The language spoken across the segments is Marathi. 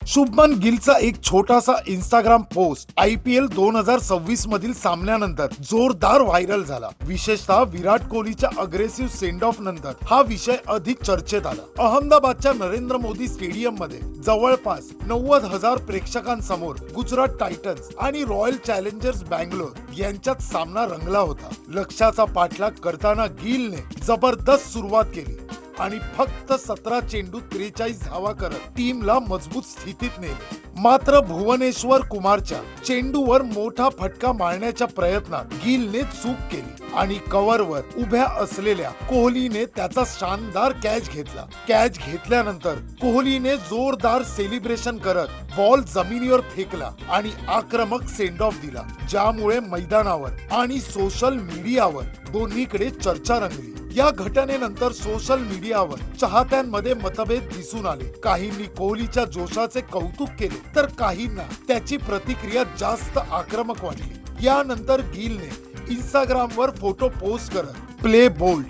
शुभमन गिलचा एक छोटासा इंस्टाग्राम पोस्ट IPL 2026 मधील सामन्यानंतर जोरदार व्हायरल झाला. विशेषतः विराट कोहलीच्या अग्रेसिव्ह सेंड ऑफ नंतर हा विषय अधिक चर्चेत आला. अहमदाबादच्या नरेंद्र मोदी स्टेडियम मध्ये जवळपास 90,000 प्रेक्षकांसमोर गुजरात टायटन्स आणि रॉयल चॅलेंजर्स बँगलोर यांच्यात सामना रंगला होता. लक्ष्याचा पाठलाग करताना गिलने जबरदस्त सुरुवात केली आणि फक्त 17 चेंडू 43 धावा करत टीमला मजबूत स्थितीत नेले. मात्र भुवनेश्वर कुमारच्या चेंडूवर मोठा फटका मारण्याच्या प्रयत्नात गिलने चूक केली आणि कव्हरवर उभ्या असलेल्या कोहलीने त्याचा शानदार कॅच घेतला. कॅच घेतल्यानंतर कोहलीने जोरदार सेलिब्रेशन करत बॉल जमिनीवर फेकला आणि आक्रमक सेंड ऑफ दिला, ज्यामुळे मैदानावर आणि सोशल मीडियावर दोन्हीकडे चर्चा रंगली. या घटनेनंतर सोशल मीडियावर चाहत्यांमध्ये मतभेद दिसून आले. काहींनी कोहलीच्या जोशाचे कौतुक केले तर काहींना त्याची प्रतिक्रिया जास्त आक्रमक वाटली. यानंतर गिलने इंस्टाग्रामवर फोटो पोस्ट करत play bold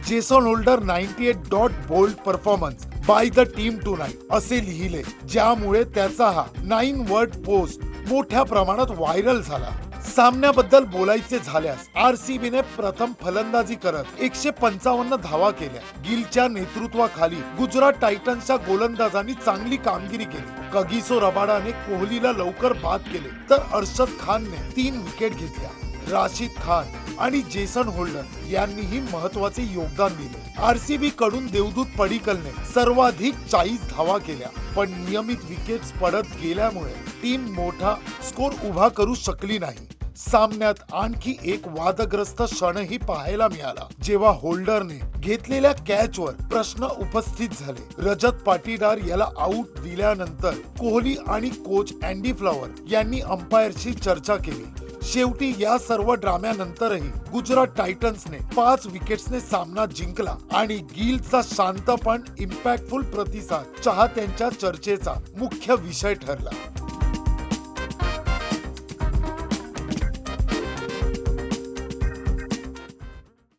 @JasonHolder98. Performance by the team tonight असे लिहिले, ज्यामुळे त्याचा हा 9 वर्ड पोस्ट मोठ्या प्रमाणात व्हायरल झाला. सामन्याबद्दल बोलायचे झाल्यास RCBने प्रथम फलंदाजी करत 155 धावा केल्या. गिलच्या नेतृत्वाखाली गुजरात टायटन्सच्या गोलंदाजांनी चांगली कामगिरी केली. कगिसो रबाडाने कोहलीला लवकर बाद केले तर अरशद खानने 3 विकेट घेतल्या. राशिद खान आणि जेसन होल्डर यांनीही महत्वाचे योगदान दिले. RCB कडून देवदूत पडिक्कलने सर्वाधिक 40 धावा केल्या, पण नियमित विकेट्स पडत गेल्यामुळे टीम मोठा स्कोर उभा करू शकली नाही. सामन्यात आणखी एक वादग्रस्त क्षणही पाहायला मिळाला, जेव्हा होल्डरने घेतलेल्या कॅचवर प्रश्न उपस्थित झाले. रजत पाटीदार याला आउट दिल्यानंतर कोहली आणि कोच अँडी फ्लॉवर यांनी अंपायरशी चर्चा केली. शेवटी या सर्व ड्राम्यानंतरही गुजरात टायटन्सने 5 विकेट्सने सामना जिंकला आणि गिलचा शांत पण इम्पॅक्टफुल प्रतिसाद चाहत्यांच्या चर्चेचा मुख्य विषय ठरला.